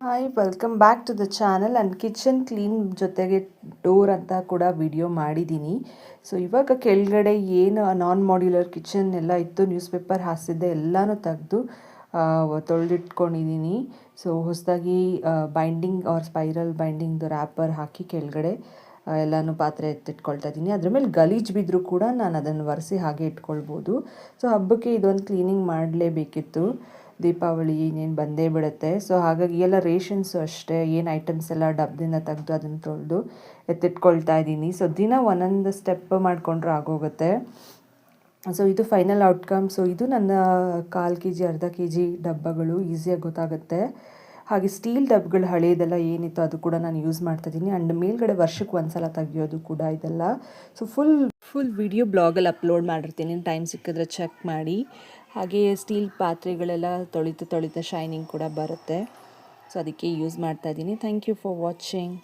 Hi welcome back to the channel and kitchen clean ಜೊತೆಗೆ door ಅಂತ ಕೂಡ video ಮಾಡಿದ್ದೀನಿ. ಸೊ ಇವಾಗ ಕೆಳಗಡೆ ಏನು ನಾನ್ ಮಾಡ್ಯುಲರ್ ಕಿಚನ್ ಎಲ್ಲ ಇತ್ತು, ನ್ಯೂಸ್ ಪೇಪರ್ ಹಾಸಿದ್ದೆ ಎಲ್ಲನೂ ತೆಗೆದು ತೊಳೆದಿಟ್ಕೊಂಡಿದ್ದೀನಿ. ಸೊ ಹೊಸದಾಗಿ ಬೈಂಡಿಂಗ್ ಆರ್ ಸ್ಪೈರಲ್ ಬೈಂಡಿಂಗ್ದು ರ್ಯಾಪರ್ ಹಾಕಿ ಕೆಳಗಡೆ ಎಲ್ಲನೂ ಪಾತ್ರೆ ಎತ್ತಿಟ್ಕೊಳ್ತಾ ಇದ್ದೀನಿ. ಅದ್ರ ಮೇಲೆ ಗಲೀಜು ಬಿದ್ದರೂ ಕೂಡ ನಾನು ಅದನ್ನು ಒರೆಸಿ ಹಾಗೆ ಇಟ್ಕೊಳ್ಬೋದು. ಸೊ ಹಬ್ಬಕ್ಕೆ ಇದೊಂದು ಕ್ಲೀನಿಂಗ್ ಮಾಡಲೇಬೇಕಿತ್ತು. ದೀಪಾವಳಿ ಇನ್ನೇನು ಬಂದೇ ಬಿಡುತ್ತೆ. ಸೊ ಹಾಗಾಗಿ ಎಲ್ಲ ರೇಷನ್ಸು ಅಷ್ಟೇ, ಏನು ಐಟಮ್ಸ್ ಎಲ್ಲ ಡಬ್ಬದಿಂದ ತೆಗೆದು ಅದನ್ನು ತೊಳೆದು ಎತ್ತಿಟ್ಕೊಳ್ತಾ ಇದ್ದೀನಿ. ಸೊ ದಿನ ಒಂದೊಂದು ಸ್ಟೆಪ್ ಮಾಡಿಕೊಂಡ್ರೆ ಆಗೋಗುತ್ತೆ. ಸೊ ಇದು ಫೈನಲ್ ಔಟ್ಕಮ್. ಸೊ ಇದು ನನ್ನ 1/4 kg ಅರ್ಧ kg ಡಬ್ಬಗಳು, ಈಸಿಯಾಗಿ ಗೊತ್ತಾಗುತ್ತೆ. ಹಾಗೆ ಸ್ಟೀಲ್ ಡಬ್ಬಗಳು ಹಳೇದೆಲ್ಲ ಏನಿತ್ತು ಅದು ಕೂಡ ನಾನು ಯೂಸ್ ಮಾಡ್ತಾಯಿದ್ದೀನಿ. ಆ್ಯಂಡ್ ಮೇಲ್ಗಡೆ ವರ್ಷಕ್ಕೆ ಒಂದು ಸಲ ತೆಗಿಯೋದು ಕೂಡ ಇದೆಲ್ಲ. ಸೊ ಫುಲ್ ವಿಡಿಯೋ ಬ್ಲಾಗಲ್ಲಿ ಅಪ್ಲೋಡ್ ಮಾಡಿರ್ತೀನಿ, ಟೈಮ್ ಸಿಕ್ಕಿದ್ರೆ ಚೆಕ್ ಮಾಡಿ. ಹಾಗೆ ಸ್ಟೀಲ್ ಪಾತ್ರೆಗಳೆಲ್ಲ ತೊಳಿತಾ ಶೈನಿಂಗ್ ಕೂಡ ಬರುತ್ತೆ. ಸೊ ಅದಕ್ಕೆ ಯೂಸ್ ಮಾಡ್ತಾಯಿದ್ದೀನಿ. Thank you for watching.